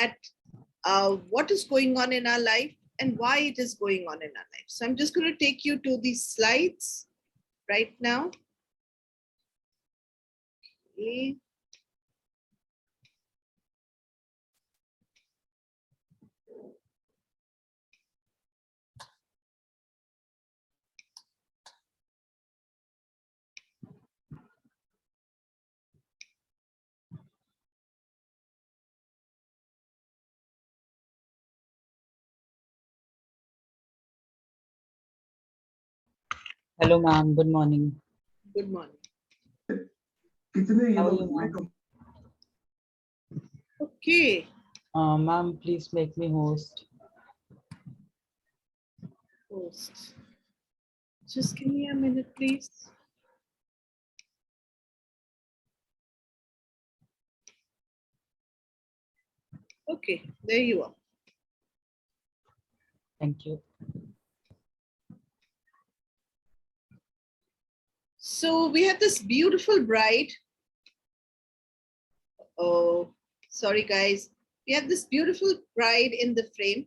at what is going on in our life and why it is going on in our life. So I'm just going to take you to these slides right now. Okay. Hello, ma'am. Good morning. Good morning. How are you, ma'am? Okay. Ma'am, please make me host. Host. Just give me a minute, please. Okay, there you are. Thank you. So we have this beautiful bride. Oh, sorry, guys. We have this beautiful bride in the frame.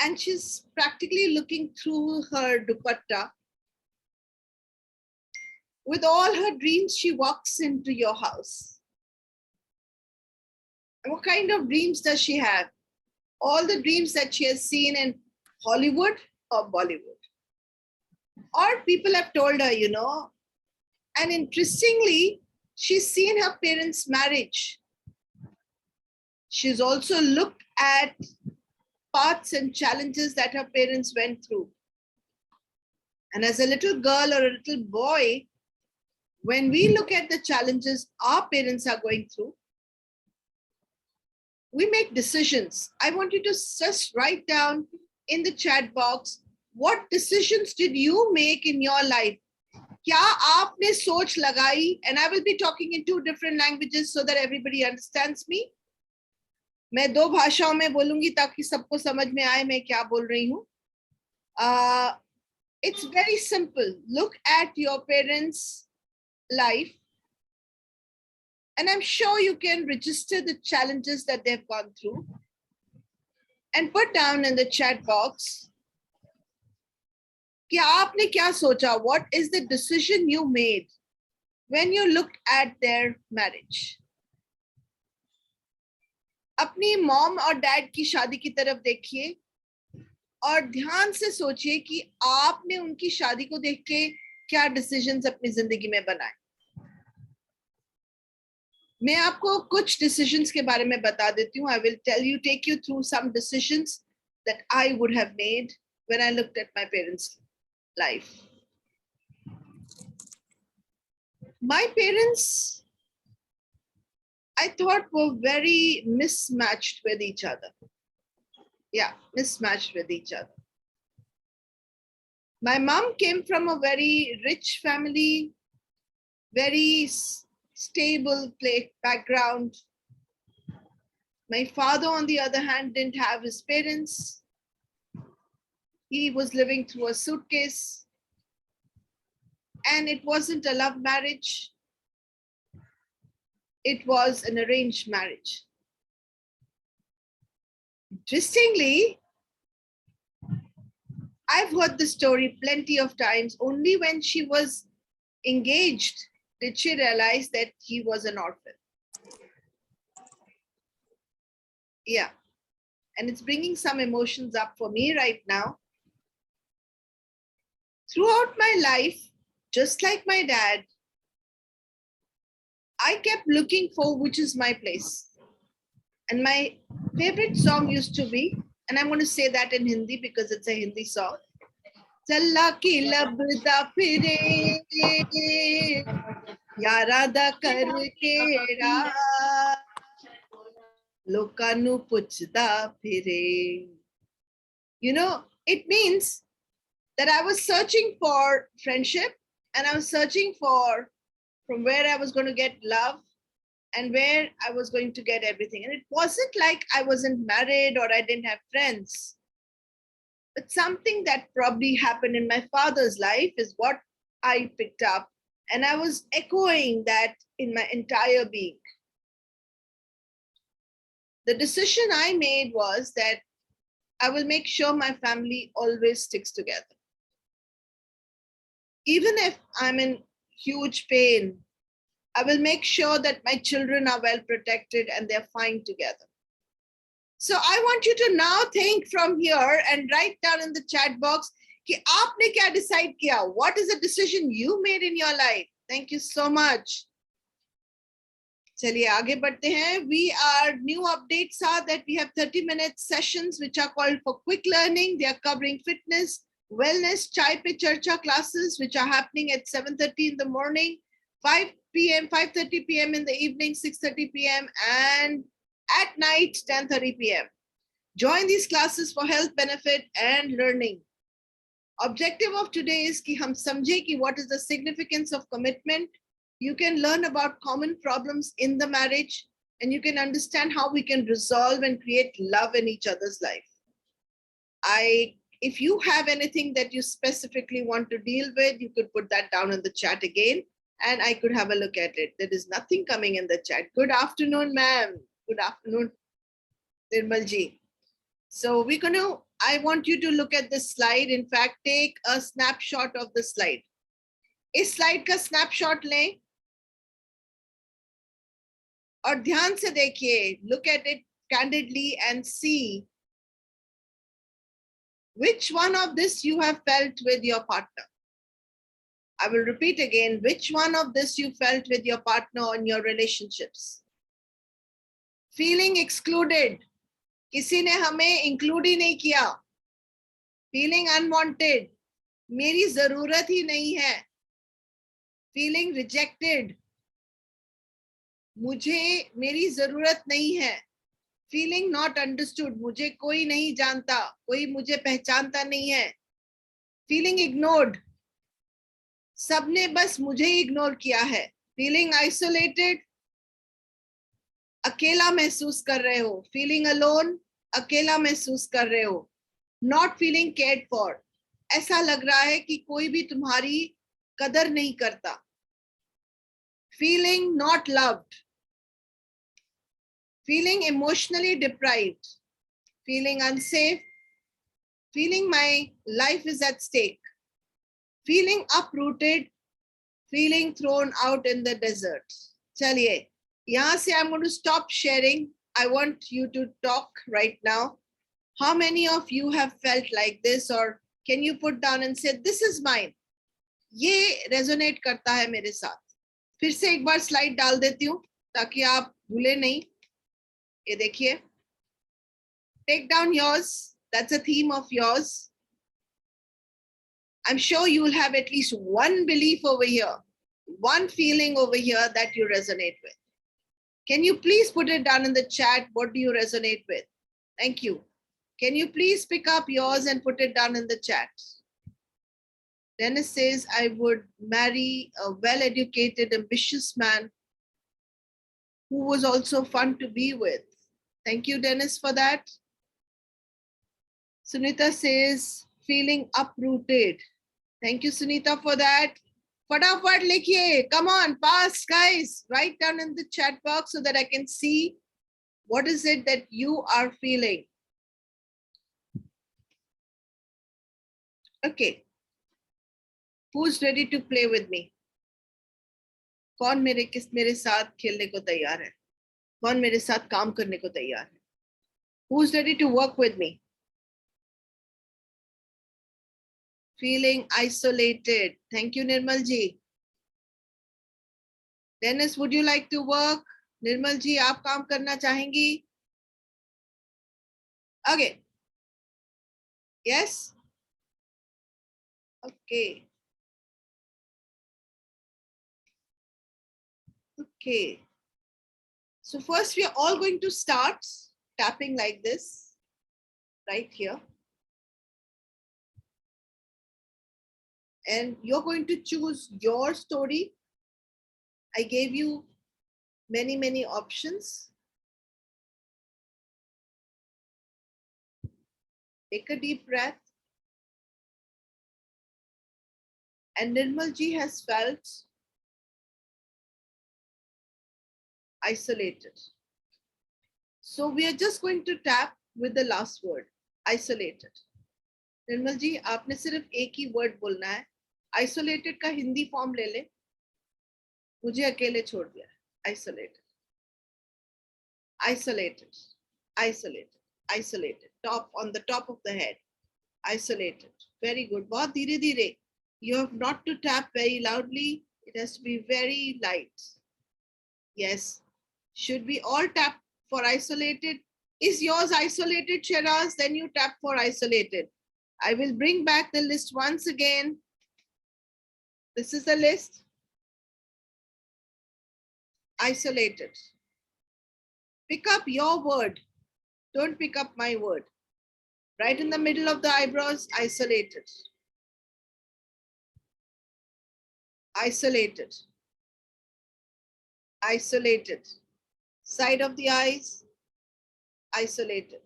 And she's practically looking through her dupatta. With all her dreams, she walks into your house. And what kind of dreams does she have? All the dreams that she has seen in Hollywood or Bollywood. Or people have told her, you know. And interestingly, she's seen her parents' marriage. She's also looked at paths and challenges that her parents went through. And as a little girl or a little boy, when we look at the challenges our parents are going through, we make decisions. I want you to just write down in the chat box, what decisions did you make in your life? क्या आपने सोच लगाई? And I will be talking in 2 different languages so that everybody understands me. मैं 2 भाषाओं में बोलूंगी ताकि सबको समझ में आए मैं क्या बोल रही हूँ. It's very simple. Look at your parents' life, and I'm sure you can register the challenges that they've gone through and put down in the chat box. कि आपने क्या सोचा? What is the decision you made when you looked at their marriage? अपनी mom और dad की शादी की तरफ देखिए और ध्यान से सोचिए कि आपने उनकी शादी को देख के क्या डिसीजंस अपनी जिंदगी में बनाए. मैं आपको कुछ डिसीजंस के बारे में बता देती हूँ. I will take you through some decisions that I would have made when I looked at my parents' life. My parents, I thought, were very mismatched with each other. Yeah, mismatched with each other. My mom came from a very rich family, very stable background. My father, on the other hand, didn't have his parents. He was living through a suitcase. And it wasn't a love marriage. It was an arranged marriage. Interestingly, I've heard the story plenty of times. Only when she was engaged did she realize that he was an orphan. Yeah. And it's bringing some emotions up for me right now. Throughout my life, just like my dad, I kept looking for which is my place. And my favorite song used to be, and I'm going to say that in Hindi because it's a Hindi song. Challa ki labda phire, yara da karke ra, lokanu puchda phire. You know, it means that I was searching for friendship and I was searching for from where I was going to get love and where I was going to get everything. And it wasn't like I wasn't married or I didn't have friends. But something that probably happened in my father's life is what I picked up. And I was echoing that in my entire being. The decision I made was that I will make sure my family always sticks together. Even if I'm in huge pain, I will make sure that my children are well protected and they're fine together. So I want you to now think from here and write down in the chat box कि आपने क्या decide किया? What is the decision you made in your life? Thank you so much. चलिए आगे बढ़ते हैं. We are new updates are that we have 30-minute sessions which are called for quick learning. They are covering fitness, wellness, chai pe charcha classes which are happening at 7:30 in the morning, 5 p.m., 5:30 p.m. in the evening, 6:30 p.m. and at night 10:30 p.m. Join these classes for health benefit and learning. Objective of today is कि हम समझे कि what is the significance of commitment. You can learn about common problems in the marriage and you can understand how we can resolve and create love in each other's life. If you have anything that you specifically want to deal with, you could put that down in the chat again and I could have a look at it. There is nothing coming in the chat. Good afternoon, ma'am. Good afternoon, Nirmal ji. So I want you to look at this slide. In fact, take a snapshot of the slide. इस slide का snapshot लें और ध्यान से देखिए. Look at it candidly and see which one of this you have felt with your partner. I will repeat again, which one of this you felt with your partner in your relationships. Feeling excluded. किसी ने हमें include ही नहीं किया. Feeling unwanted. मेरी जरूरत ही नहीं है. Feeling rejected. मुझे मेरी जरूरत नहीं है. Feeling not understood. मुझे कोई नहीं जानता, कोई मुझे पहचानता नहीं है. Feeling ignored. सबने बस मुझे इग्नोर किया है. Feeling isolated. अकेला महसूस कर रहे हो. Feeling alone. अकेला महसूस कर रहे हो. Not feeling cared for. ऐसा लग रहा है कि कोई भी तुम्हारी कदर नहीं करता. Feeling not loved. Feeling emotionally deprived. Feeling unsafe. Feeling my life is at stake. Feeling uprooted. Feeling thrown out in the desert. चलिए, यहाँ से I'm going to stop sharing. I want you to talk right now. How many of you have felt like this, or can you put down and say, this is mine? ये resonate करता है मेरे साथ. फिर से एक बार slide डाल देती हूँ ताकि आप भूले नहीं. ये देखिए. Take down yours. That's a theme of yours. I'm sure you will have at least one belief over here, one feeling over here that you resonate with. Can you please put it down in the chat? What do you resonate with? Thank you. Can you please pick up yours and put it down in the chat? Dennis says, I would marry a well-educated, ambitious man who was also fun to be with. Thank you, Dennis, for that. Sunita says, feeling uprooted. Thank you, Sunita, for that. Fatafat likhiye. Come on, fast, guys. Write down in the chat box so that I can see what is it that you are feeling. Okay. Who's ready to play with me? कौन मेरे साथ खेलने को तैयार है? कौन मेरे साथ काम करने को तैयार है? Who's ready to work with me? Feeling isolated. Thank you, Nirmal ji. Dennis, would you like to work? Nirmal ji, आप काम करना चाहेंगी? Okay. Yes? Okay. Okay. So first we are all going to start tapping like this, right here. And you're going to choose your story. I gave you many, many options. Take a deep breath. And Nirmal ji has felt isolated. So we are just going to tap with the last word, isolated. निर्मल जी, आपने सिर्फ एक ही word बोलना है. Isolated का Hindi form ले ले. मुझे अकेले छोड़ दिया. Isolated, isolated, isolated, isolated. Top, on the top of the head. Isolated. Very good. बहुत धीरे धीरे. You have not to tap very loudly. It has to be very light. Yes. Should we all tap for isolated? Is yours isolated, Shiraz? Then you tap for isolated. I will bring back the list once again. This is the list. Isolated. Pick up your word. Don't pick up my word. Right in the middle of the eyebrows, isolated. Isolated. Isolated. Side of the eyes, isolated.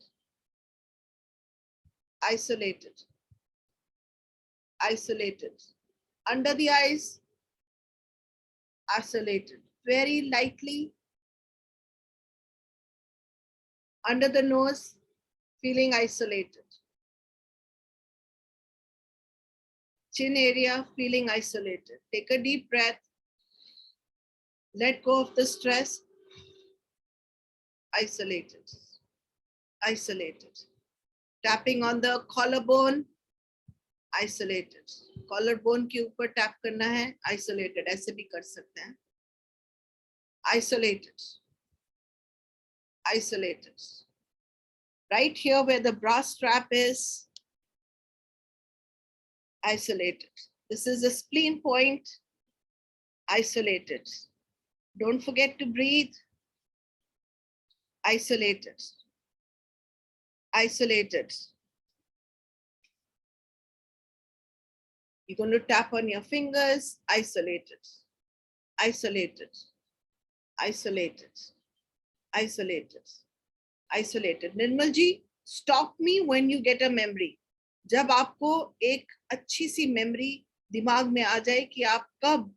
Isolated. Isolated. Under the eyes, isolated. Very lightly. Under the nose, feeling isolated. Chin area, feeling isolated. Take a deep breath. Let go of the stress. Isolated. Isolated. Tapping on the collarbone. Isolated. Collarbone के ऊपर tap करना है. Isolated. ऐसे भी कर सकते हैं. Isolated. Isolated. Right here where the bra strap is. Isolated. This is the spleen point. Isolated. Don't forget to breathe. Isolated. Isolated. You're going to tap on your fingers. Isolated. Isolated. Isolated. Isolated. Isolated. Nirmal ji, stop me when you get a memory. जब आपको एक अच्छी सी memory दिमाग में आ जाए कि आप कब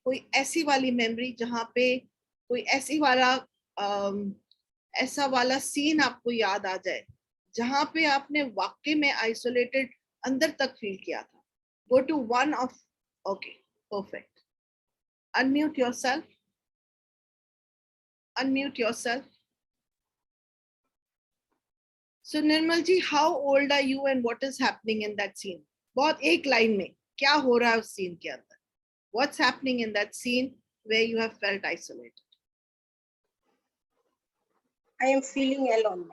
कोई ऐसी वाली मेमोरी जहां पे कोई ऐसा वाला सीन आपको याद आ जाए जहां पे आपने वाकई में आइसोलेटेड अंदर तक फील किया था. Go to one of, okay, perfect. Unmute yourself. Unmute yourself. So Nirmal ji, how old are you and what is happening in that scene? बहुत एक लाइन में क्या हो रहा है उस सीन के अंदर? What's happening in that scene where you have felt isolated? I am feeling alone.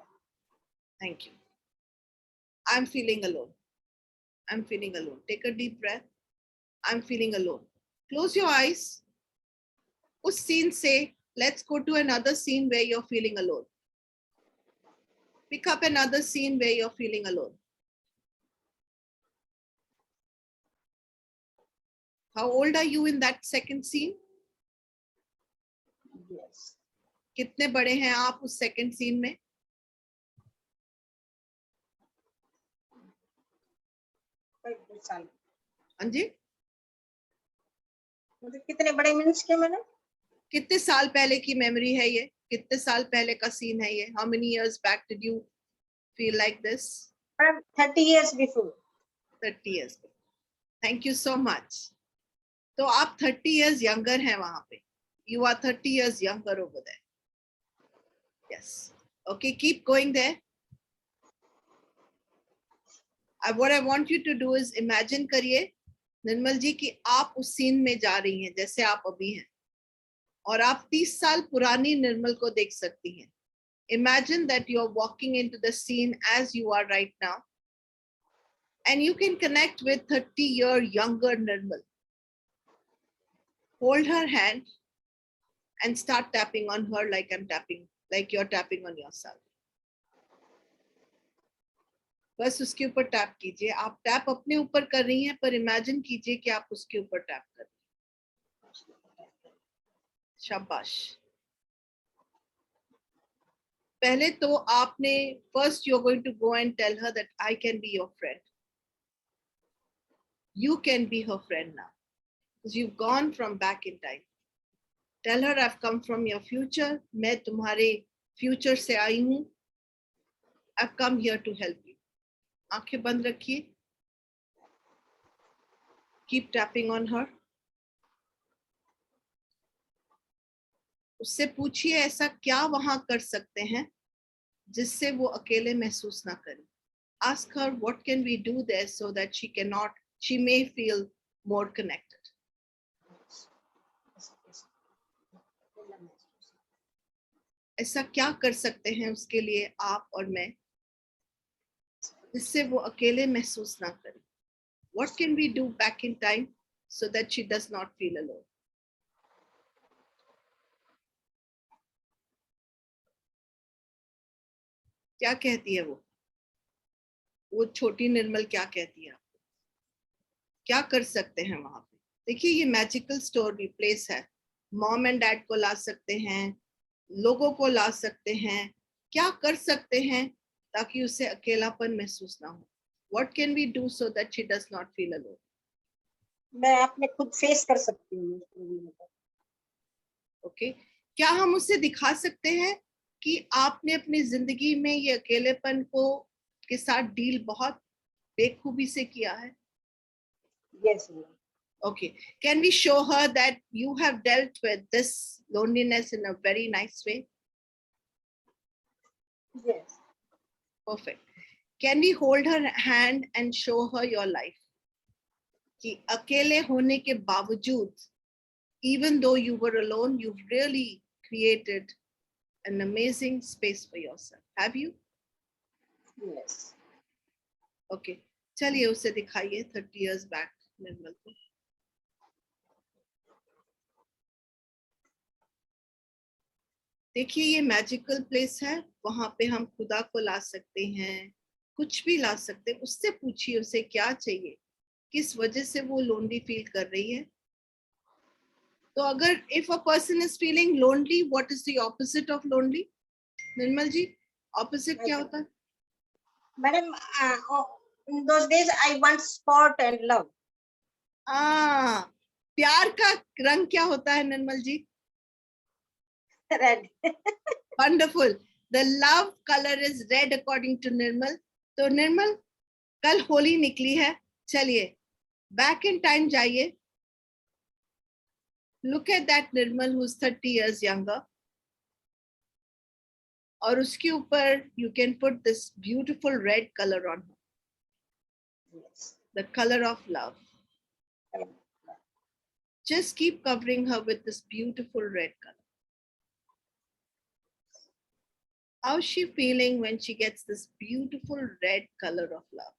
Thank you. I'm feeling alone. I'm feeling alone. Take a deep breath. I'm feeling alone. Close your eyes. Us scene se, let's go to another scene where you're feeling alone. Pick up another scene where you're feeling alone. How old are you in that second scene? Yes. कितने बड़े हैं आप उस second scene में? हाँ जी? मतलब कितने बड़े मीन्स के मैंने? कितने साल पहले की मेमोरी है ये? कितने साल पहले का सीन है ये? How many years back did you feel like this? 30 years before. 30 years. Thank you so much. तो आप 30 years younger हैं वहां पे. You are 30 years younger over there. Yes. Okay, keep going there. What I want you to do is imagine करिए निर्मल जी कि आप उस scene में जा रही हैं जैसे आप अभी हैं और आप 30 साल पुरानी निर्मल को देख सकती हैं. Imagine that you're walking into the scene as you are right now and you can connect with 30-year younger Nirmal. Hold her hand and start tapping on her like you're tapping on yourself. बस उसके ऊपर tap कीजिए. आप tap अपने ऊपर कर रही हैं पर इमेजिन कीजिए कि आप उसके ऊपर टैप कर रही हैं. शाबाश. पहले तो आपने first you're going to go and tell her that I can be your friend. You can be her friend now because you've gone from back in time. Tell her I've come from your future. मैं तुम्हारे future से आई हूं, I've come here to help you. आंखें बंद रखिए. Keep tapping on her. उससे पूछिए ऐसा क्या वहां कर सकते हैं जिससे वो अकेले महसूस ना करे. Ask her what can we do there so that she may feel more connected. ऐसा क्या कर सकते हैं उसके लिए आप और मैं जिससे वो अकेले महसूस ना करे. What can we do back in time so that she does not feel alone? क्या कहती है वो छोटी निर्मल क्या कहती है आपको? क्या कर सकते हैं वहां पे? देखिए ये मैजिकल स्टोरी प्लेस है. मॉम एंड डैड को ला सकते हैं, लोगों को ला सकते हैं. क्या कर सकते हैं ताकि उसे अकेलापन महसूस ना हो? What can we do so that she does not feel alone? मैं अपने खुद फेस कर सकती हूँ. ओके क्या हम उसे दिखा सकते हैं कि आपने अपनी जिंदगी में ये अकेलेपन को के साथ डील बहुत बेखूबी से किया है? Yes. Okay, can we show her that you have dealt with this loneliness in a very nice way? Yes. Perfect. Can we hold her hand and show her your life? कि अकेले होने के बावजूद, even though you were alone, you've really created an amazing space for yourself. Have you? Yes. Okay. चलिए उसे दिखाइए 30 years back निर्मल को. देखिए ये मैजिकल प्लेस है. वहां पे हम खुदा को ला सकते हैं, कुछ भी ला सकते हैं. उससे पूछिए उसे क्या चाहिए, किस वजह से वो लोनली फील कर रही है. तो अगर if a person is feeling lonely, what is the opposite of lonely? Nirmal ji, opposite क्या होता है? Madam, in those days I want sport and love. प्यार का रंग क्या होता है Nirmal ji? Red. Wonderful. The love colour is red according to Nirmal. तो निर्मल कल होली निकली है. चलिए बैक इन टाइम जाइए. Look at that Nirmal who's 30 years younger. और उसके ऊपर you can put this beautiful red color on her. Yes. The color of love. Just keep covering her with this beautiful red color. How's she feeling when she gets this beautiful red color of love?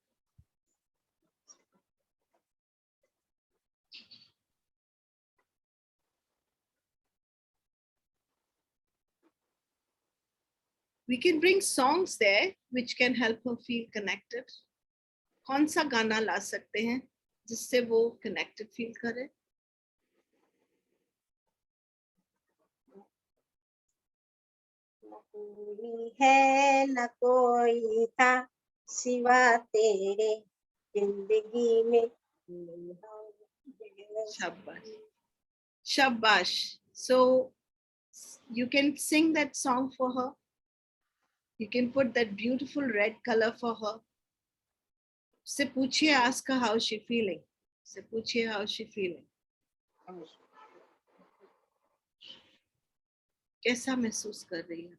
We can bring songs there which can help her feel connected. कौन सा गाना ला सकते हैं जिससे वो connected feel करे? न कोई है न कोई था सिवा तेरे जिंदगी में. Shabash. Shabash. So you can sing that song for her. You can put that beautiful red color for her. से पूछिए, ask her how she feeling. से पूछिए how she feeling. कैसा महसूस कर रही है?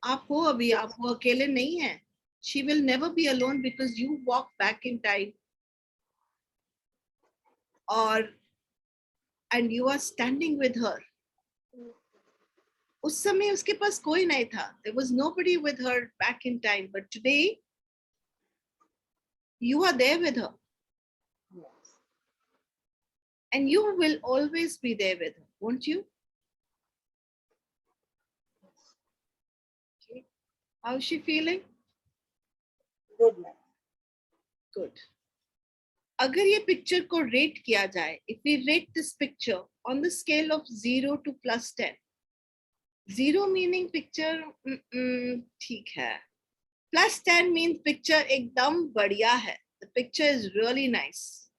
आप हो अभी, आप वो अकेले नहीं हैं. She will never be alone because you walk back in time. And you are standing with her. उस समय उसके पास कोई नहीं था. There was nobody with her back in time. But today, you are there with her. Yes. And you will always be there with her, won't you? Okay. How is she feeling? Good man. Good. अगर ये picture को rate किया जाए, if we rate this picture on the scale of 0 to +10, 0 meaning picture ठीक है, +10 means picture एकदम बढ़िया है. The picture is really nice.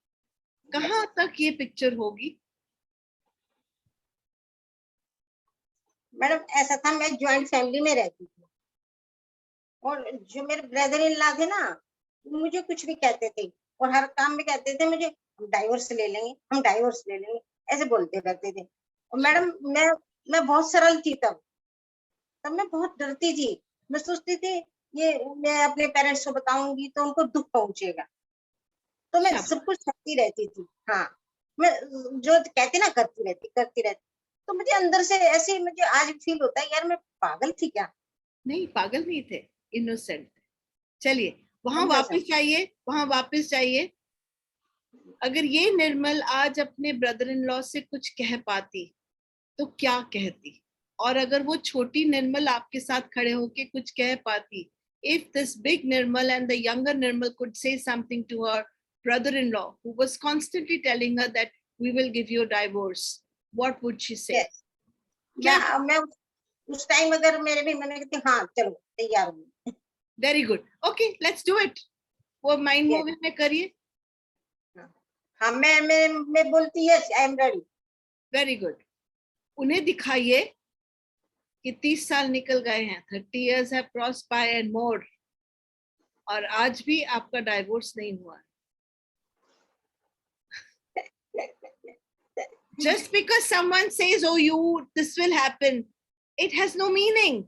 कहाँ तक ये पिक्चर होगी? मैडम ऐसा था, मैं ज्वाइंट फैमिली में रहती थी और जो मेरे ब्रदर इन लॉ थे ना, वो मुझे कुछ भी कहते थे और हर काम में कहते थे मुझे, हम डाइवोर्स ले लेंगे, हम डाइवोर्स ले लेंगे, ऐसे बोलते रहते थे। और मैडम मैं बहुत सरल थी तब तब मैं बहुत डरती थी। मैं सोचती थी ये मैं अपने पेरेंट्स को बताऊंगी तो उनको दुख पहुंचेगा, तो मैं शाबाश। सब कुछ करती रहती थी। हाँ, मैं जो कहती ना करती रहती। तो मुझे अंदर से ऐसे मुझे आज फील होता है, यार मैं पागल थी क्या। नहीं, पागल नहीं थे, इनोसेंट थे। चलिए वहां अंदर से वापस जाइए, वहां वापस जाइए। अगर ये निर्मल आज अपने ब्रदर इन लॉ से कुछ कह पाती तो क्या कहती? और अगर वो छोटी निर्मल आपके साथ खड़े होके कुछ कह पाती, if this big Nirmal and the younger Nirmal could say something to her brother-in-law who was constantly telling her that we will give you a divorce, what would she say? yes, क्या? मैं उस time अगर मेरे भी मैंने कहती हाँ चलो तैयार हूँ। Very good. Okay, let's do it. वो माइंड Yes, मूवी में करिए. हाँ मैं बोलती yes I am ready. Very good. उन्हें दिखाइए कि 30 साल निकल गए हैं, 30 years have crossed by and more, और आज भी आपका डाइवोर्स नहीं हुआ. Just because someone says, oh, this will happen, it has no meaning.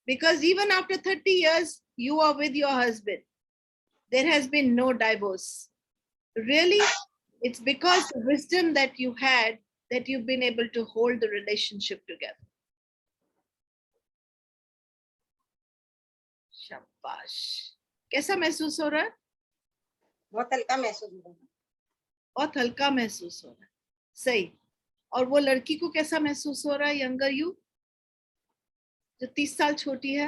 Because even after 30 years, you are with your husband. There has been no divorce. Really, it's because the wisdom that you had that you've been able to hold the relationship together. शाबाश. कैसा महसूस हो रहा है? बहुत हल्का महसूस हो रहा है। बहुत हल्का महसूस हो रहा है. सही. और वो लड़की को कैसा महसूस हो रहा है, यंगर यू, जो 30 साल छोटी है?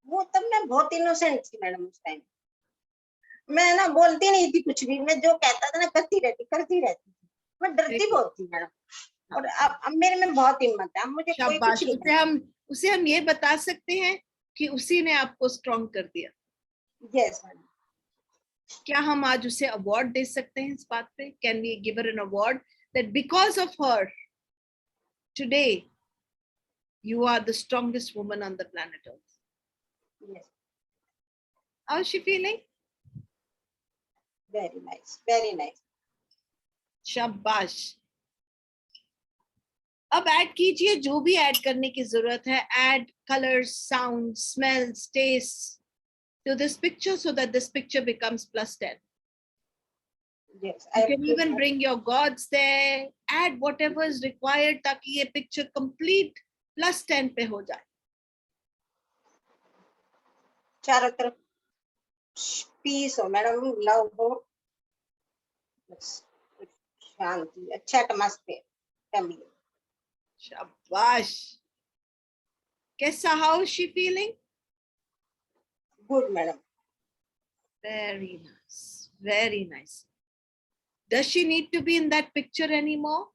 वो तब मैं बहुत इनोसेंट थी मैडम उस टाइम। मैं ना बोलती नहीं थी कुछ भी, मैं जो कहता था ना करती रहती थी। मैं डरती बहुत थी मैडम। और अब मेरे में बहुत हिम्मत है, अब मुझे कोई कुछ शाबाश. नहीं उसे हम ये बता सकते हैं कि उसी ने आपको स्ट्रॉन्ग कर दिया. Yes madam. क्या हम आज उसे अवार्ड दे सकते हैं इस बात पे? Can we give her an award that because of her today you are the strongest woman on the planet Earth? Yes, How is she feeling? Very nice, very nice. शाबाश. अब ऐड कीजिए जो भी ऐड करने की जरूरत है. Add colours, sound, smells, taste to this picture so that this picture becomes +10. Yes, You can even bring your gods there. Add whatever is required ताकि ये picture complete +10 पे हो जाए. चारों तरफ पीस हो मैडम, लव हो, शांति, अच्छा एटमॉस्फेयर फैमिली। शाबाश. कैसा? How is she feeling? Good madam. Very nice. Very nice. Does she need to be in that picture anymore?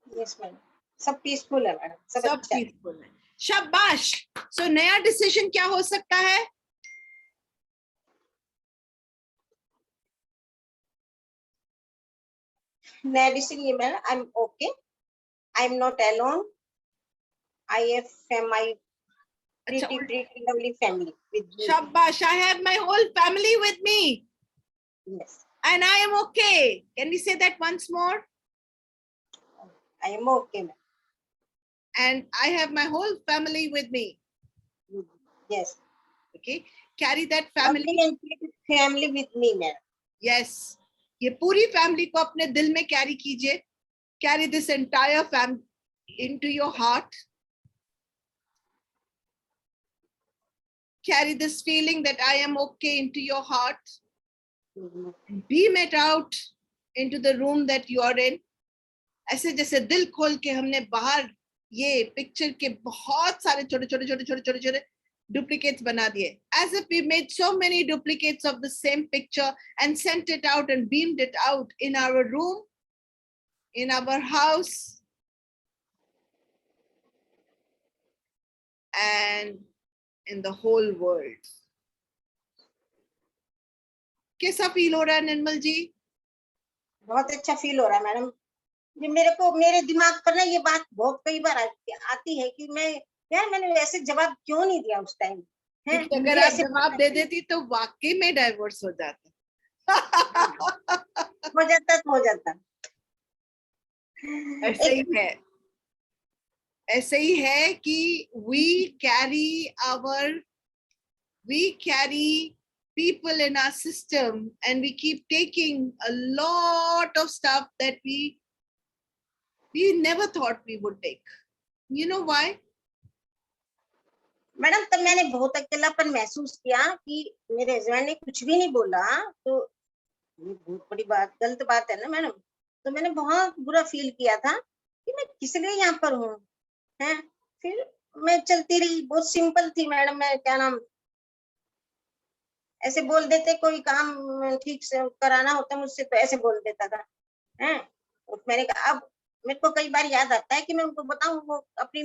Yes madam, सब पीसफुल है मैडम, सब अच्छा है। पीसफुल है. शाबाश. So नया डिसीजन क्या हो सकता है? नया decision madam, I am okay, I am not alone, I have my pretty lovely family with me. Shabash. I have my whole family with me. Yes. And I am okay. Can we say that once more? I am okay. And I have my whole family with me. Yes. Okay. Carry that family. Family with me, ma'am. Yes. ये पूरी family को अपने दिल में carry कीजिए. Carry this entire family into your heart. Carry this feeling that I am okay into your heart. Beam it out into the room that you are in. ऐसे जैसे दिल खोल के हमने बाहर ये पिक्चर के बहुत सारे छोटे duplicates बना दिए. As if we made so many duplicates of the same picture and sent it out and beamed it out in our room, in our house, and in the whole world. कैसा feel हो रहा है निर्मल जी? बहुत अच्छा feel हो रहा है madam. ये मेरे दिमाग पर ना ये बात बहुत कई बार आती है कि मैं यार मैंने ऐसे जवाब क्यों नहीं दिया उस टाइम है। क्योंकि अगर मुझे आप ऐसे जवाब दे देती तो वाकई में डाइवोर्स हो जाता। हो जाता तो हो जाता। ऐसे एक ही है, ऐसे ही है कि we carry people in our system and we keep taking a lot of stuff that we never thought we would take. You know why? Madam तब मैंने बहुत अकेलापन महसूस किया कि मेरे हस्बैंड ने कुछ भी नहीं बोला, तो ये बहुत बड़ी बात, गलत बात है ना मैडम। तो मैंने बहुत बुरा फील किया था कि मैं किस लिए यहाँ पर हूँ, है। फिर मैं चलती रही, बहुत सिंपल थी मैडम। मैं क्या नाम ऐसे बोल देते, कोई काम ठीक से कराना होता मुझसे तो ऐसे बोल देता था, है। और मैंने कहा अब मेरे को कई बार याद आता है कि मैं उनको बताऊं वो अपनी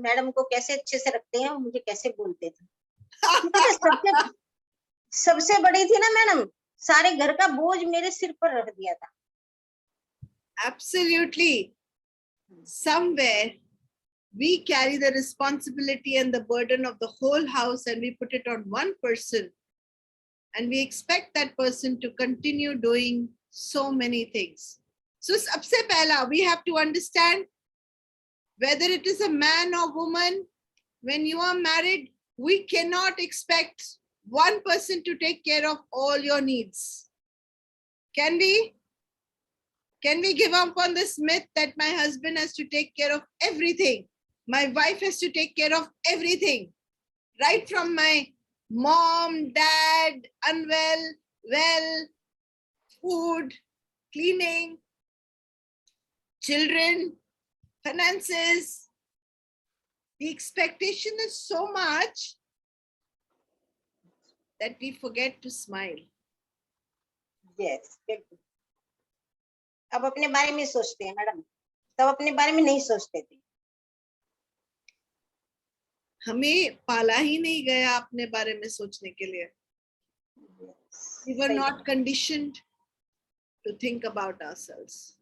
मैडम को कैसे अच्छे से रखते हैं और मुझे कैसे बोलते थे। क्योंकि मैं सबसे सबसे बड़ी थी ना मैडम, सारे घर का बोझ मेरे सिर पर रख दिया था। Absolutely. Somewhere we carry the responsibility and the burden of the whole house and we put it on one person and we expect that person to continue doing so many things. So sabse pehla we have to understand whether it is a man or woman, when you are married, we cannot expect one person to take care of all your needs. Can we? Can we give up on this myth that my husband has to take care of everything? My wife has to take care of everything, right from my mom, dad, unwell, well, food, cleaning, children, finances. The expectation is so much that we forget to smile. Yes, अब अपने बारे में सोचते हैं madam, तब अपने बारे में नहीं सोचते थे। हमें पाला ही नहीं गया अपने बारे में सोचने के लिए. We were not conditioned to think about ourselves.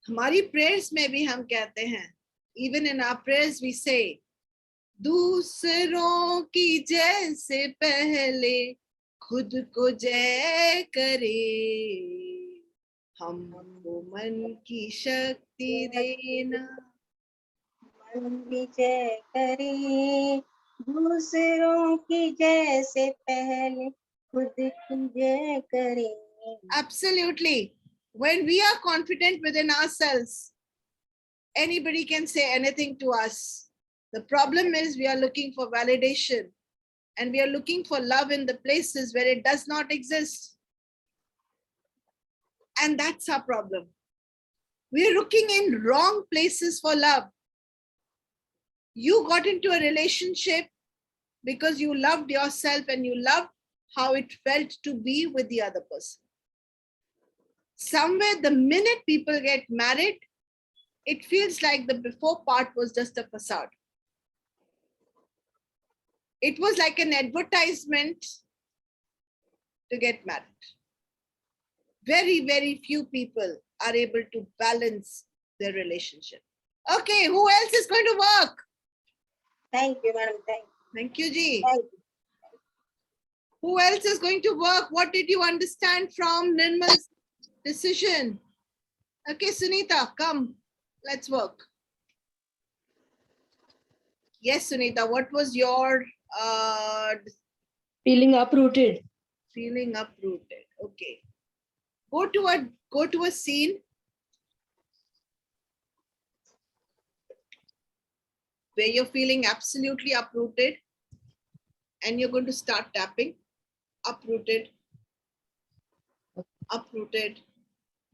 हमारी prayers में भी हम कहते हैं, even in our prayers we say, दूसरों की जय से पहले खुद को जय करे, हमको मन की शक्ति देना, मन विजय करे, दूसरों की जय से पहले खुद की जय करे। Absolutely. When we are confident within ourselves, anybody can say anything to us. The problem is we are looking for validation and we are looking for love in the places where it does not exist. And that's our problem. We are looking in wrong places for love. You got into a relationship because you loved yourself and you loved how it felt to be with the other person. Somewhere, the minute people get married, it feels like the before part was just a facade. It was like an advertisement to get married. Very, very few people are able to balance their relationship. Okay, who else is going to work? Thank you, madam. Thank you, Ji. Thank you. Who else is going to work? What did you understand from Nirmal's decision? Okay, Sunita, come. Let's work. Yes, Sunita, what was your Feeling uprooted. feeling uprooted? Okay. Go to a scene where you're feeling absolutely uprooted and you're going to start tapping. Uprooted, uprooted,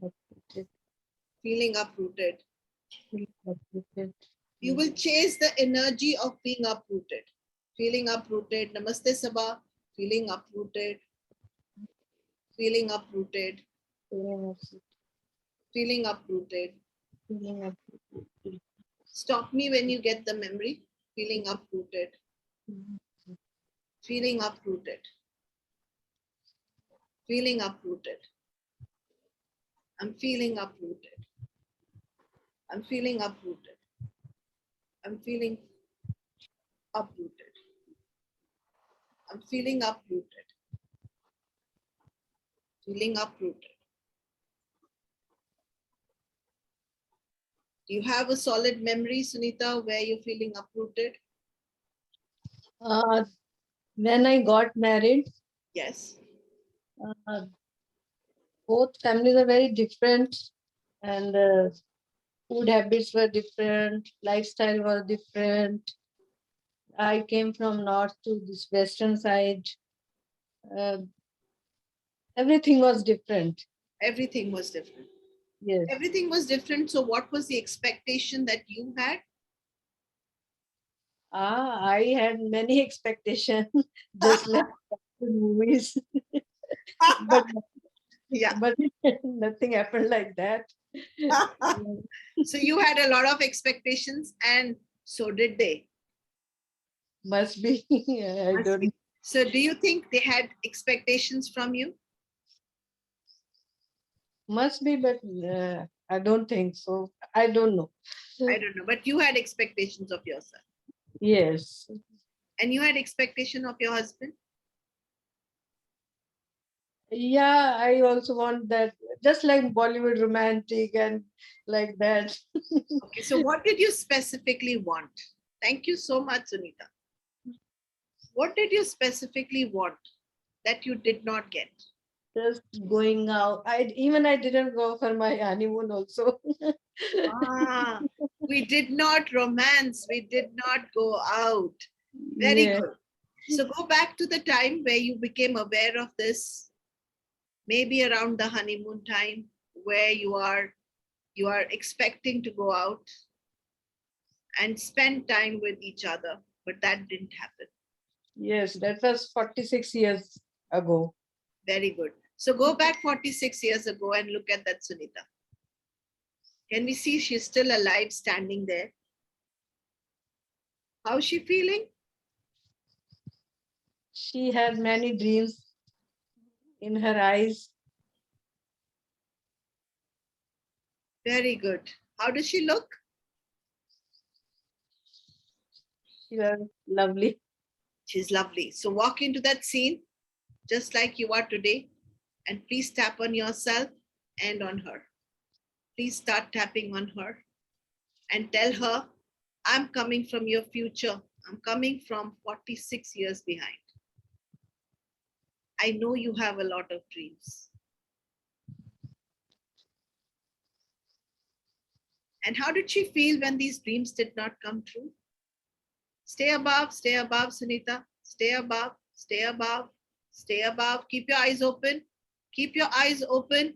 Uprooted. feeling uprooted. Uprooted. You will chase the energy of being uprooted. Feeling uprooted. Namaste Sabha. Feeling uprooted. Feeling uprooted. Feeling uprooted. Feeling uprooted. Stop me when you get the memory. Feeling uprooted. Feeling uprooted. Feeling uprooted. I'm feeling uprooted. I'm feeling uprooted. I'm feeling uprooted. I'm feeling uprooted. Feeling uprooted. Do you have a solid memory, Sunita, where you're feeling uprooted? When I got married, Yes. both families are very different, and food habits were different, lifestyle was different. I came from north to this western side. Uh, Everything was different. Everything was different. Yes. Everything was different. So, what was the expectation that you had? I had many expectations, just like the movies, but Yeah. but nothing happened like that. So, you had a lot of expectations, and so did they. Must be. I Must don't. be. So, do you think they had expectations from you? Must be, but I don't think so. I don't know. I don't know, but you had expectations of yourself, Yes. and you had expectation of your husband. Yeah, I also want that, just like Bollywood romantic and like that. Okay, so what did you specifically want? Thank you so much, Sunita. What did you specifically want that you did not get? Just going out. I didn't go for my honeymoon also. Ah, we did not romance, we did not go out. Very Yeah. good. So go back to the time where you became aware of this, maybe around the honeymoon time, where you are expecting to go out and spend time with each other, but that didn't happen. Yes, that was 46 years ago. Very good. So go back 46 years ago and look at that Sunita. Can we see she's still alive standing there? How's she feeling? She had many dreams in her eyes. Very good. How does she look? She was lovely. She's lovely. So walk into that scene just like you are today and please tap on yourself and on her. Please start tapping on her and tell her, I'm coming from your future. I'm coming from 46 years behind. I know you have a lot of dreams. And how did she feel when these dreams did not come true? Stay above, Sunita. Stay above, stay above, stay above. Keep your eyes open. Keep your eyes open.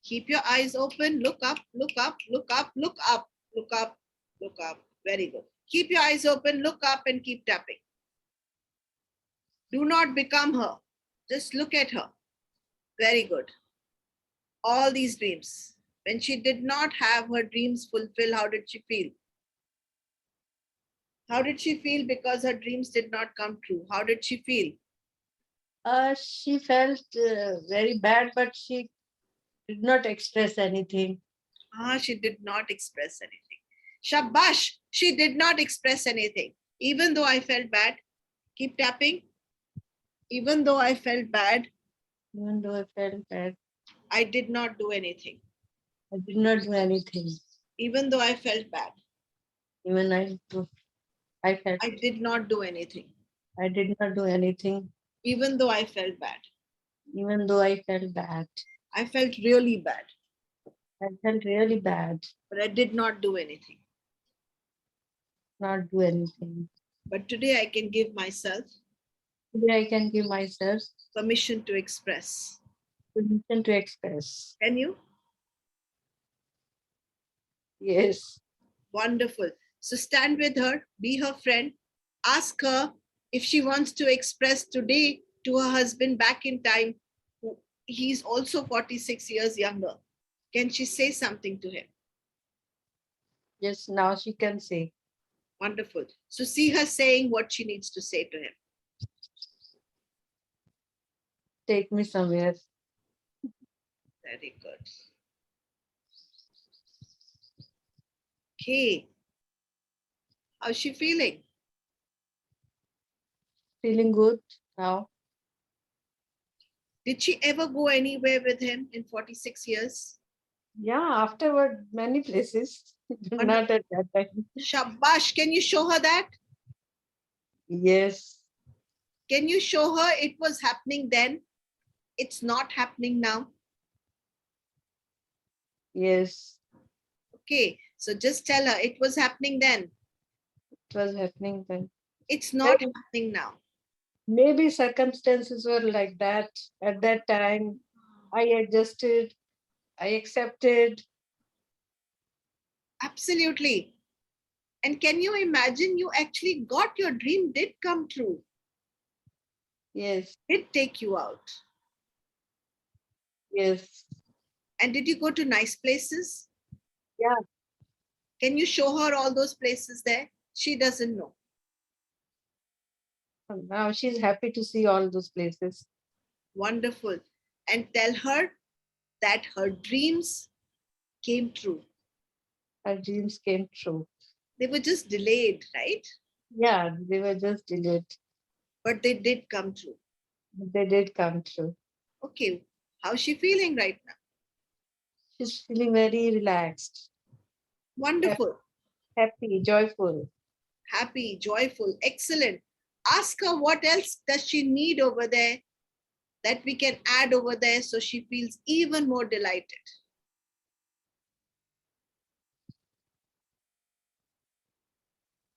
Keep your eyes open. Look up, look up, look up, look up, look up, look up. Very good. Keep your eyes open, look up, and keep tapping. Do not become her. Just look at her. Very good. All these dreams. When she did not have her dreams fulfilled, how did she feel? How did she feel because her dreams did not come true? How did she feel? She felt very bad, but she did not express anything. She did not express anything. Shabash, she did not express anything. Even though I felt bad, keep tapping. Even though I felt bad, Even though I felt bad, I did not do anything. I did not do anything. Even though I felt bad, Even I felt I did not do anything. I did not do anything. Even though I felt bad, Even though I felt bad. I felt really bad, I felt really bad. but I did not do anything. Not do anything. But today I can give myself Today I can give myself permission to express. permission to express. Can you? Yes. Wonderful. So stand with her, be her friend, ask her if she wants to express today to her husband back in time. He's also 46 years younger. Can she say something to him? Yes, now she can say. Wonderful. So see her saying what she needs to say to him. Take me somewhere. Very good. Okay. How's she feeling? Feeling good now. Did she ever go anywhere with him in 46 years? Yeah, afterward, many places. Not at that time. Shabash, can you show her that? Yes, Can you show her it was happening then? It's not happening now. yes, Okay, so just tell her it was happening then. it was happening then. It's not Then happening now. maybe circumstances were like that at that time. I adjusted, I accepted. Absolutely. And can you imagine you actually got your dream did come true, Yes, did take you out. yes, And did you go to nice places? yeah. Can you show her all those places there? She doesn't know. Now she's happy to see all those places. Wonderful. And tell her that her dreams came true. Her dreams came true. They were just delayed, right? Yeah, they were just delayed. But they did come true. They did come true. Okay, how's she feeling right now? She's feeling very relaxed, Wonderful, happy, joyful. happy, joyful, excellent. Ask her what else does she need over there that we can add over there so she feels even more delighted.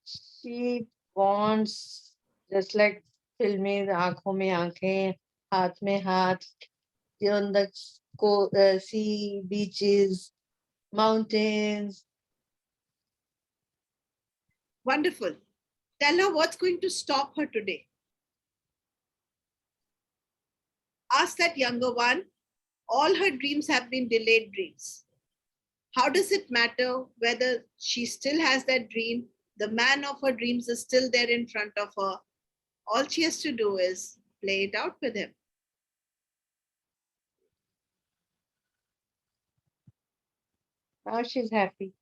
She wants just like filmy आंखों में आंखें, हाथ में हाथ, on the sea, beaches, mountains. Wonderful. Tell her what's going to stop her today. Ask that younger one, all her dreams have been delayed dreams. How does it matter whether she still has that dream? The man of her dreams is still there in front of her. All she has to do is play it out with him. Now she's happy.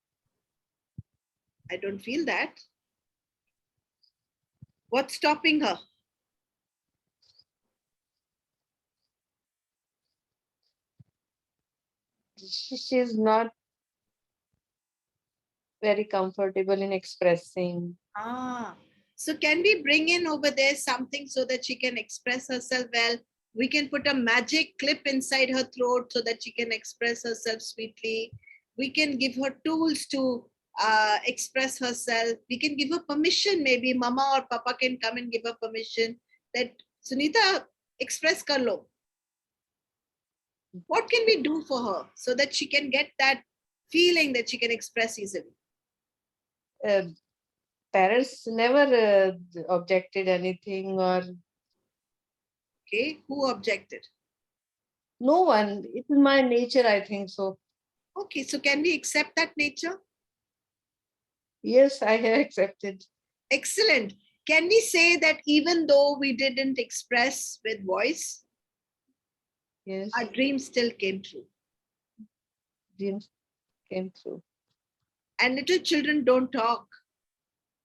I don't feel that. What's stopping her? She's not very comfortable in expressing. So can we bring in over there something so that she can express herself well? We can put a magic clip inside her throat so that she can express herself sweetly. We can give her tools to express herself. We can give her permission. Maybe mama or papa can come and give her permission that Sunita, express kar lo. What can we do for her so that she can get that feeling that she can express easily? Uh, Parents never objected anything, or Okay, who objected? no one. It is my nature, I think so. Okay, so can we accept that nature? Yes, I have accepted. Excellent. Can we say that even though we didn't express with voice, Yes, our dreams still came true? dreams came true. And little children don't talk,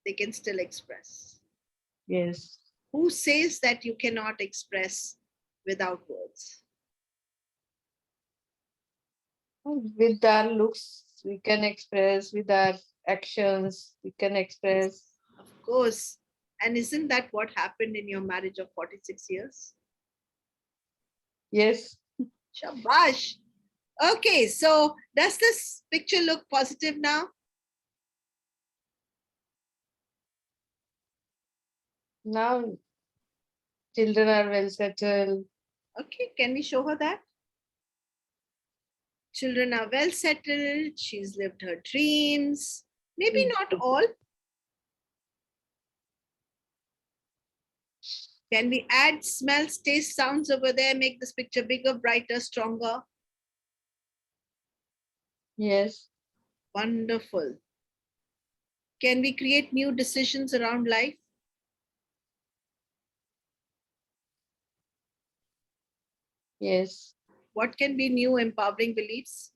they can still express. Yes. Who says that you cannot express without words? With our looks, we can express. With our actions, we can express. Of course. And isn't that what happened in your marriage of 46 years? Yes. Shabash. Okay, so does this picture look positive now? Now children are well settled. Okay, can we show her that? Children are well settled. She's lived her dreams. Maybe not all. Can we add smells, taste, sounds over there, make this picture bigger, brighter, stronger? Yes. Wonderful. Can we create new decisions around life? Yes. What can be new empowering beliefs?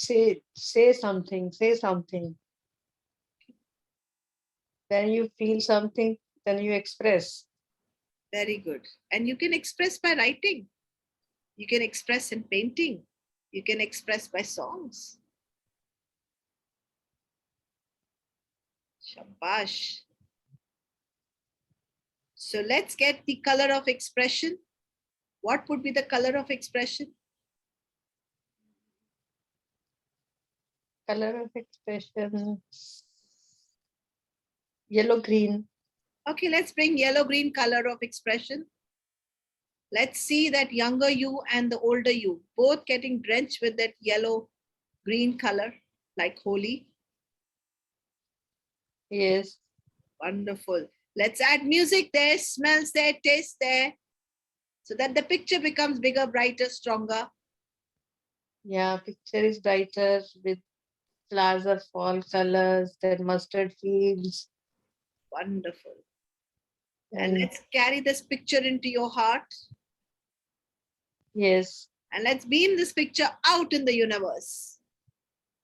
say something, say something. When you feel something, then you express. Very good. And you can express by writing. You can express in painting. You can express by songs. Shabash. So let's get the color of expression. What would be the color of expression? Color of expression, yellow, green. Okay, let's bring yellow-green color of expression. Let's see that younger you and the older you both getting drenched with that yellow-green color like holy. Yes, Wonderful. Let's add music there, smells there, taste there, so that the picture becomes bigger, brighter, stronger. yeah, picture is brighter with flowers of fall colors, then mustard fields. Wonderful. And And let's carry this picture into your heart. yes, And let's beam this picture out in the universe.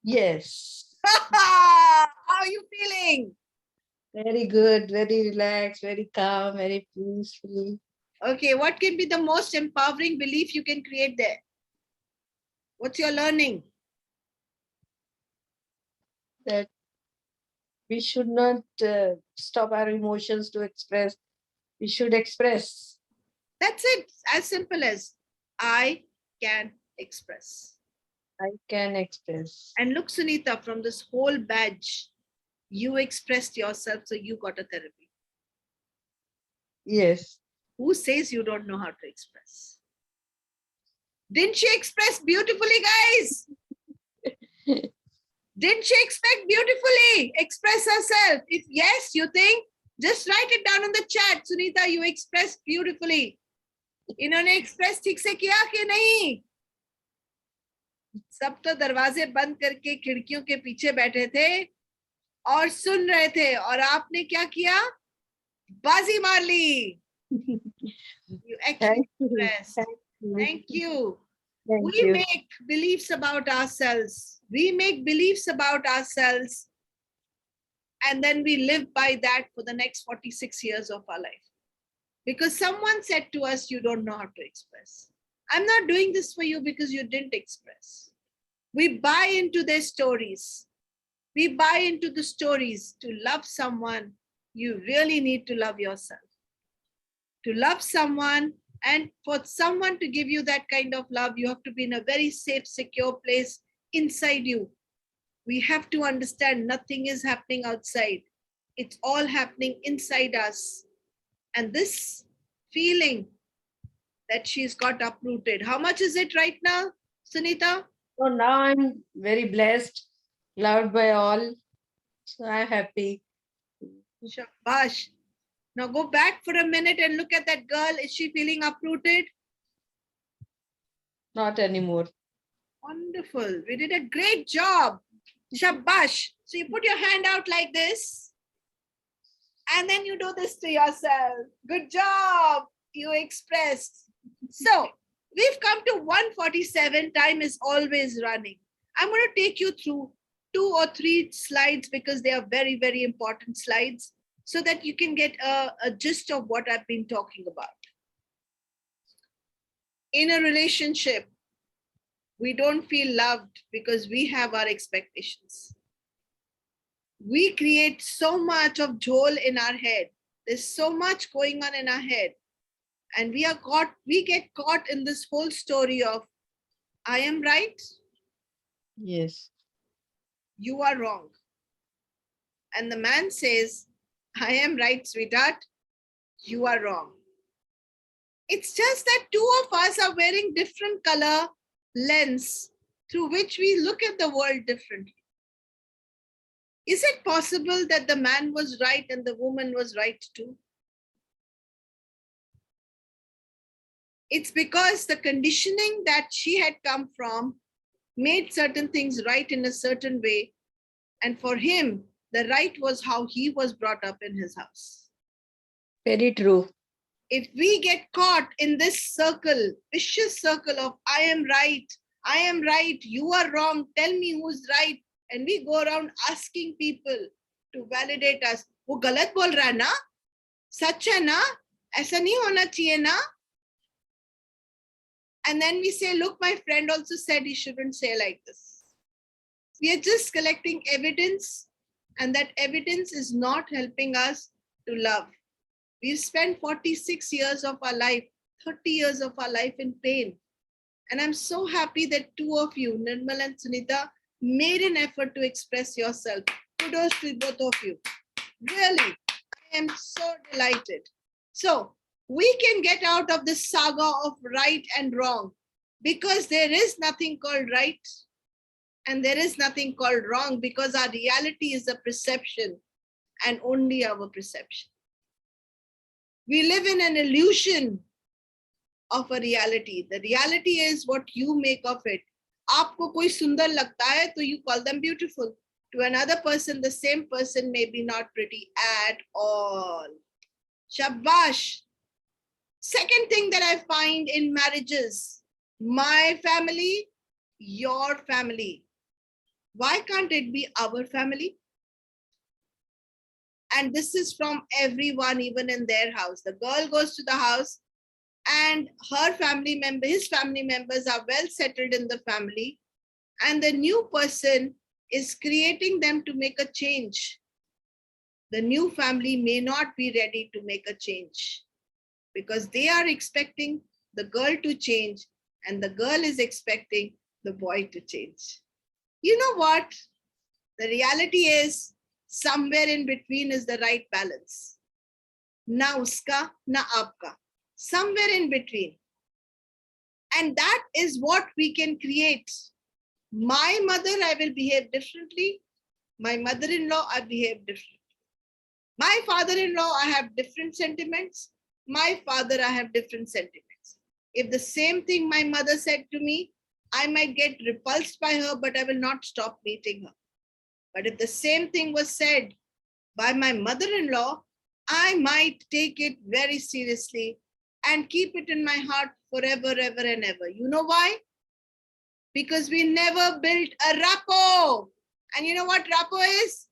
yes, How are you feeling? very good, very relaxed, very calm, very peaceful. Okay, what can be the most empowering belief you can create there? What's your learning? That we should not stop our emotions to express. We should express. That's it. As simple as I can express. I can express. And look, Sunita, from this whole badge, you expressed yourself, so you got a therapy. Yes, Who says you don't know how to express? Didn't she express beautifully, guys? Didn't she express herself? If yes, you think, just write it down in the chat. Sunita, you expressed beautifully. इन्होंने express ठीक से किया कि नहीं? सब तो दरवाजे बंद करके खिड़कियों के पीछे बैठे थे और सुन रहे थे, और आपने क्या किया? बाजी मार ली. You actually thank you. expressed. Thank you. Thank We you. make beliefs about ourselves. We make beliefs about ourselves. And then we live by that for the next 46 years of our life. Because someone said to us, you don't know how to express. I'm not doing this for you because you didn't express. We buy into their stories. We buy into the stories. To love someone, you really need to love yourself. To love someone, and for someone to give you that kind of love, you have to be in a very safe, secure place inside you. We have to understand nothing is happening outside. It's all happening inside us. And this feeling that she's got uprooted, how much is it right now, Sunita? So now I'm very blessed, loved by all. So I'm happy. Shabash. Now go back for a minute and look at that girl. Is she feeling uprooted? Not anymore. Wonderful. We did a great job. Shabash. So you put your hand out like this, and then you do this to yourself. Good job. You expressed. So we've come to 147. Time is always running. I'm going to take you through 2 or 3 slides because they are very, very important slides, so that you can get a gist of what I've been talking about. In a relationship, we don't feel loved because we have our expectations. We create so much of jhol in our head. There's so much going on in our head. And we get caught in this whole story of, I am right, Yes. you are wrong. And the man says, I am right, sweetheart, you are wrong. It's just that 2 of us are wearing different color lens through which we look at the world differently. Is it possible that the man was right and the woman was right too? It's because the conditioning that she had come from made certain things right in a certain way. And for him, the right was how he was brought up in his house. Very true. If we get caught in this circle, vicious circle of I am right, I am right, you are wrong, tell me who's right. And we go around asking people to validate us. वो गलत बोल रहा है ना, सच है ना, ऐसा नहीं होना चाहिए ना. And then we say, look, my friend also said he shouldn't say like this. We are just collecting evidence, and that evidence is not helping us to love. We've spent 46 years of our life, 30 years of our life in pain. And I'm so happy that two of you, Nirmal and Sunita, made an effort to express yourself. Kudos to both of you. Really, I am so delighted. So we can get out of this saga of right and wrong, because there is nothing called right and there is nothing called wrong, because our reality is a perception and only our perception. We live in an illusion of a reality. The reality is what you make of it. आपको कोई सुंदर लगता है तो you call them beautiful. To another person, the same person may be not pretty at all. Shabash. Second thing that I find in marriages, my family, your family. Why can't it be our family? And this is from everyone, even in their house. The girl goes to the house and her family member, his family members are well settled in the family, and the new person is creating them to make a change. The new family may not be ready to make a change because they are expecting the girl to change and the girl is expecting the boy to change. You know what? The reality is somewhere in between is the right balance. Na uska, na aapka. Somewhere in between. And that is what we can create. My mother, I will behave differently. My mother-in-law, I behave differently. My father-in-law, I have different sentiments. My father, I have different sentiments. If the same thing my mother said to me, I might get repulsed by her, but I will not stop meeting her. But if the same thing was said by my mother-in-law, I might take it very seriously and keep it in my heart forever, ever and ever. You know why? Because we never built a rapport. And you know what rapport is?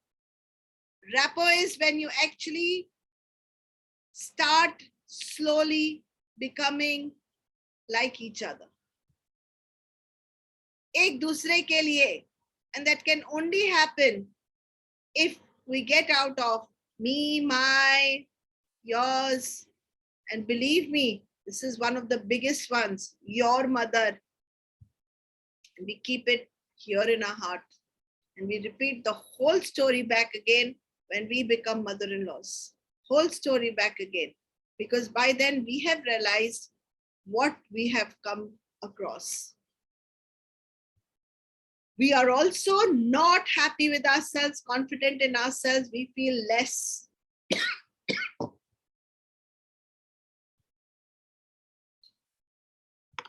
Rapport is when you actually start slowly becoming like each other. Ek dusre ke liye. And that can only happen if we get out of me, my, yours. And believe me, this is one of the biggest ones, your mother. And we keep it here in our heart. And we repeat the whole story back again when we become mother-in-laws. Whole story back again. Because by then we have realized what we have come across. We are also not happy with ourselves, confident in ourselves. We feel less.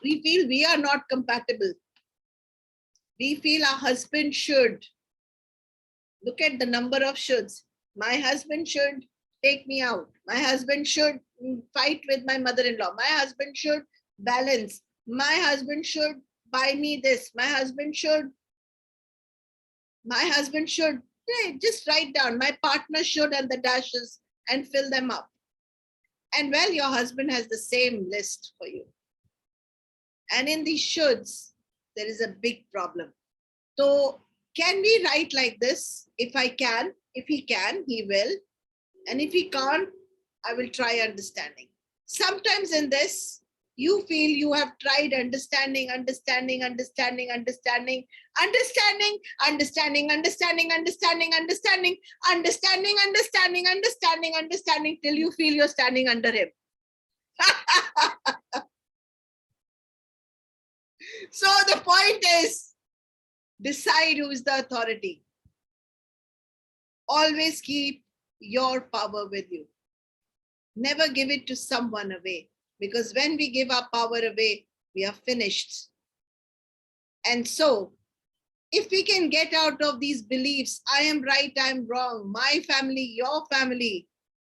We feel we are not compatible. We feel our husband should. Look at the number of shoulds. My husband should take me out. My husband should fight with my mother-in-law. My husband should balance. My husband should buy me this. My husband should. Hey, just write down. My partner should and the dashes and fill them up. And well, your husband has the same list for you. And in these shoulds, there is a big problem. So can we write like this? If I can, if he can, he will. And if he can't, I will try understanding. Sometimes in this, you feel you have tried understanding till you feel you're standing under him. So the point is, decide who is the authority. Always keep your power with you. Never give it to someone away, because when we give our power away, we are finished. And so, if we can get out of these beliefs, I am right, I am wrong, my family, your family,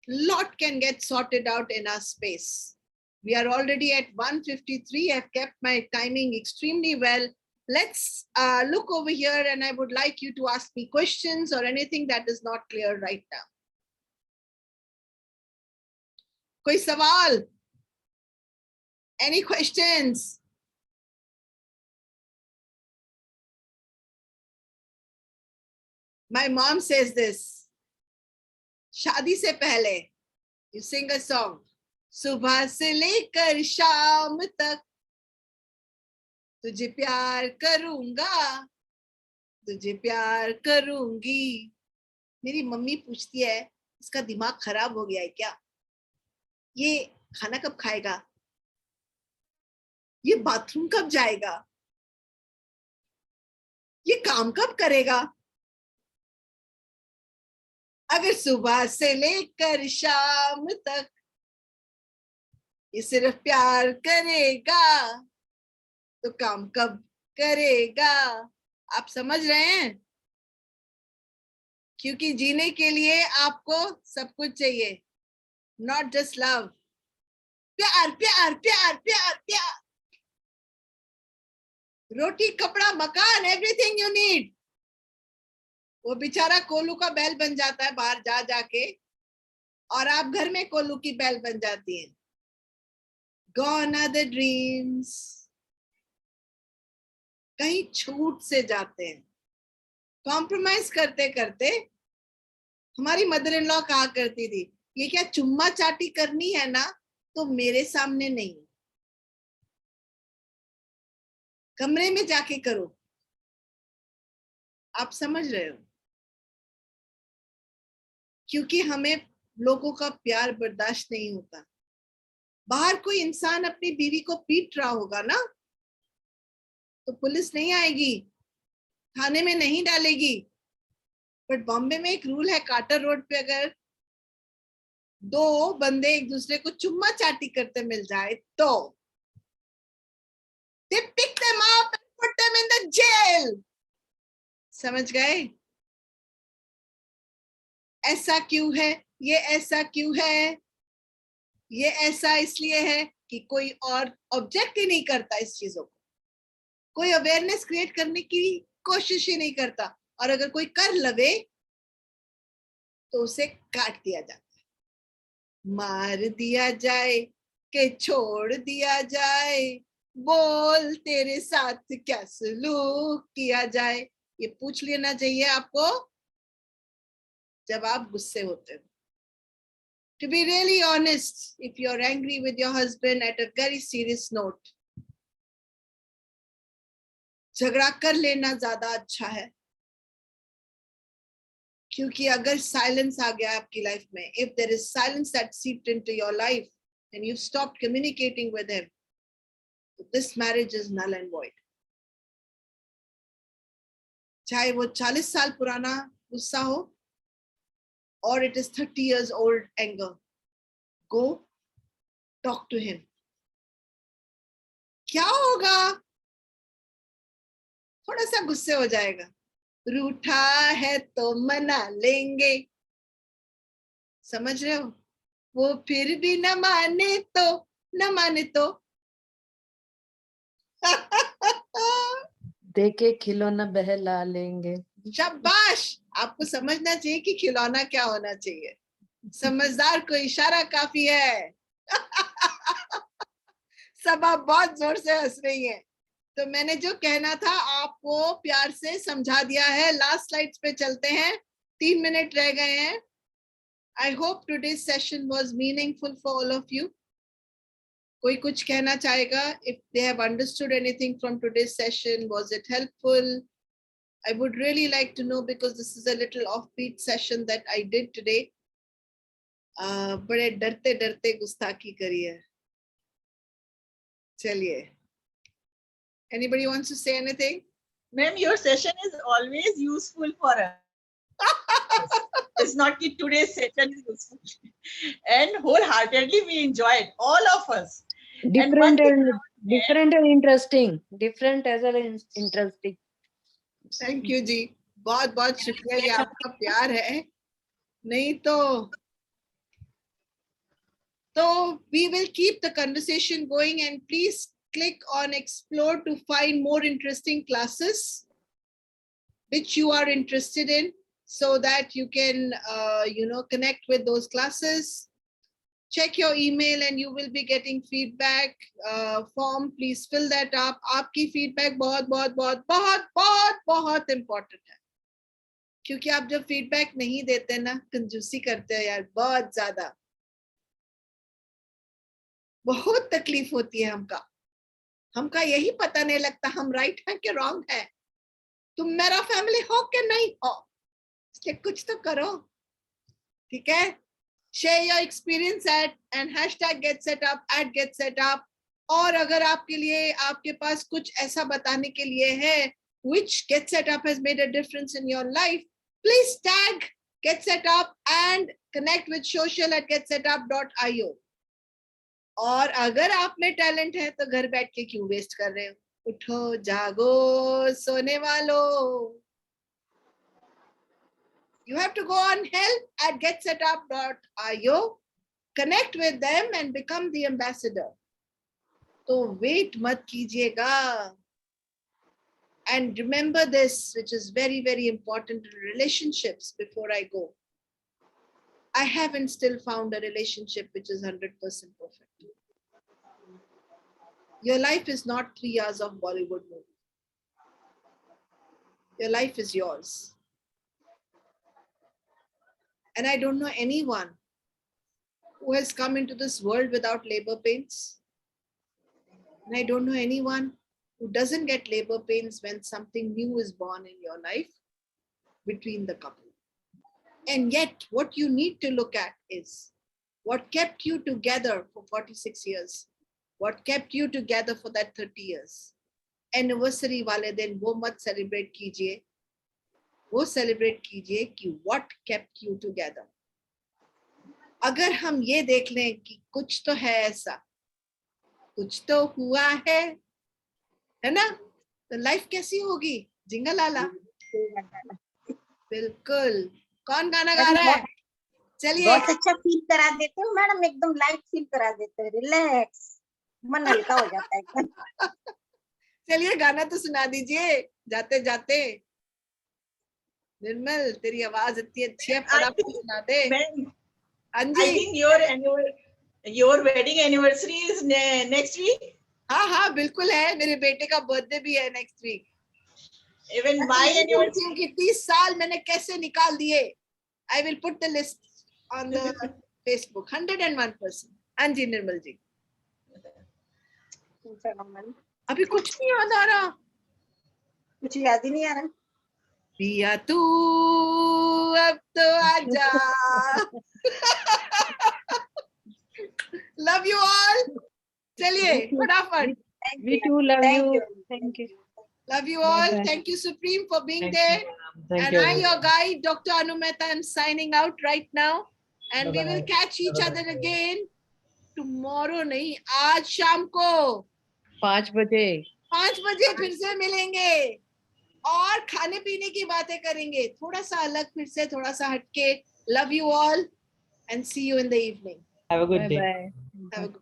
lot can get sorted out in our space. We are already at 1:53. I've kept my timing extremely well. let's look over here, and I would like you to ask me questions or anything that is not clear right now. Koi sawal? Any questions? My mom says this. शादी से पहले, you sing a song. सुबह से लेकर शाम तक तुझे प्यार करूंगा, तुझे प्यार करूंगी. मेरी मम्मी पूछती है, इसका दिमाग खराब हो गया है क्या? ये खाना कब खाएगा? ये बाथरूम कब जाएगा? ये काम कब करेगा? अगर सुबह से लेकर शाम तक ये सिर्फ प्यार करेगा, तो काम कब करेगा? आप समझ रहे हैं? क्योंकि जीने के लिए आपको सब कुछ चाहिए, नॉट जस्ट लव. प्यार प्यार प्यार प्यार प्यार. रोटी कपड़ा मकान, एवरीथिंग यू नीड. वो बेचारा कोलू का बैल बन जाता है बाहर जा जाके, और आप घर में कोलू की बैल बन जाती हैं. Gone are the dreams. कहीं छूट से जाते हैं. कॉम्प्रोमाइज करते करते हमारी मदर इन लॉ कहा करती थी, ये क्या चुम्मा चाटी करनी है ना, तो मेरे सामने नहीं, कमरे में जाके करो. आप समझ रहे हो? क्योंकि हमें लोगों का प्यार बर्दाश्त नहीं होता. बाहर कोई इंसान अपनी बीवी को पीट रहा होगा ना, तो पुलिस नहीं आएगी, थाने में नहीं डालेगी. बट बॉम्बे में एक रूल है, कार्टर रोड पे अगर दो बंदे एक दूसरे को चुम्मा चाटी करते मिल जाए तो they pick them up and put them in the jail. समझ गए? ऐसा क्यों है? ये ऐसा क्यों है? ये ऐसा इसलिए है कि कोई और ऑब्जेक्ट ही नहीं करता इस चीजों को, कोई अवेयरनेस क्रिएट करने की कोशिश ही नहीं करता. और अगर कोई कर लवे तो उसे काट दिया जाता है, मार दिया जाए कि छोड़ दिया जाए, बोल तेरे साथ क्या सलूक किया जाए. ये पूछ लेना चाहिए आपको जब आप गुस्से होते हो. To be really honest, if you're angry with your husband at a very serious note, झगड़ा कर लेना ज्यादा अच्छा है. क्योंकि अगर साइलेंस आ गया आपकी लाइफ में, if there is silence that seeped into your life and you've stopped communicating with him, this marriage is null and void. चाहे वो 40 साल पुराना गुस्सा हो or it is 30 years old anger, go talk to him. क्या होगा? थोड़ा सा गुस्से हो जाएगा, रूठा है तो मना लेंगे. समझ रहे हो? वो फिर भी न माने तो देके खिलौना बहला लेंगे. शाबाश. आपको समझना चाहिए कि खिलौना क्या होना चाहिए. समझदार को इशारा काफी है. सब आप बहुत जोर से हंस रही हैं. तो मैंने जो कहना था आपको प्यार से समझा दिया है. लास्ट स्लाइड्स पे चलते हैं, 3 मिनट रह गए हैं. I hope today's session was meaningful for all of you. कोई कुछ कहना चाहेगा? If they have understood anything from today's session, was it helpful? I would really like to know, because this is a little offbeat session that I did today. बड़े डरते डरते गुस्ताखी करी है. चलिए. Anybody wants to say anything? Ma'am, your session is always useful for us. It's not that today's session is useful. And wholeheartedly we enjoy it, all of us. Different and interesting. Different as well as interesting. Thank you जी. बहुत बहुत शुक्रिया. ये आपका प्यार है. नहीं तो we will keep the conversation going, and please click on explore to find more interesting classes which you are interested in, so that you can, connect with those classes. Check your email and you will be getting feedback form. Please fill that up. आपकी feedback बहुत बहुत बहुत बहुत बहुत बहुत important है, क्योंकि आप जब feedback नहीं देते ना, कंजूसी करते हो यार, बहुत ज्यादा, बहुत तकलीफ होती है हमका यही पता नहीं लगता हम राइट हैं कि रॉन्ग है। तुम मेरा फैमिली हो कि नहीं हो, इसलिए कुछ तो करो, ठीक है? Share your experience and hashtag get set up @getsetup। और अगर आपके लिए, आपके पास कुछ ऐसा बताने के लिए है which get set up has made a difference in your life, please tag get set up and connect with social@getsetup.io। और अगर आप में टैलेंट है तो घर बैठ के क्यों वेस्ट कर रहे हो? उठो जागो सोने वालों। You have to go on help@getsetup.io, connect with them and become the ambassador. तो wait मत कीजिएगा। And remember this, which is very, very important in relationships. Before I go, I haven't still found a relationship which is 100% perfect. Your life is not 3 hours of Bollywood movie. Your life is yours. And I don't know anyone who has come into this world without labor pains. And I don't know anyone who doesn't get labor pains when something new is born in your life between the couple. And yet, what you need to look at is what kept you together for 46 years, what kept you together for that 30 years. Anniversary wale din wo mat celebrate kijiye, वो celebrate कीजिए कि what kept you together. अगर हम ये देख लें कि कुछ तो है ऐसा, कुछ तो हुआ है ना, तो लाइफ कैसी होगी? जिंगलाला। बिल्कुल। कौन गाना गा रहा है? चलिए। बहुत अच्छा फील करा देते हो मैडम, एकदम लाइट फील करा देते हो, रिलैक्स, मन हल्का हो जाता है एकदम। चलिए गाना तो सुना दीजिए जाते जाते। निर्मल, तेरी आवाज इतनी अच्छी है, फटाफट सुना दे। I think your wedding anniversary is next week. हाँ बिल्कुल है, मेरे बेटे का बर्थडे भी है next week. Even my anniversary कि 30 साल मैंने कैसे निकाल दिए। I will put the list on the Facebook, 101%। हाँ जी निर्मल जी। अभी कुछ नहीं याद आ रहा, कुछ याद ही नहीं आ रहा। पिया तू अब तो आजा। Love you all. चलिए फटाफट। We too love Thank you. you. Thank you. Love you all. Bye-bye. Thank you Supreme for being Thank there. you, ma'am. Thank And you. I, your guide, Dr. Anu Mehta, am signing out right now. And we will Bye-bye. catch each Bye-bye. other again tomorrow, नहीं, आज शाम को 5 बजे 5 बजे फिर से मिलेंगे और खाने पीने की बातें करेंगे, थोड़ा सा अलग, फिर से थोड़ा सा हटके। Love you all and see you in the evening. Have a good bye day. bye. Have a good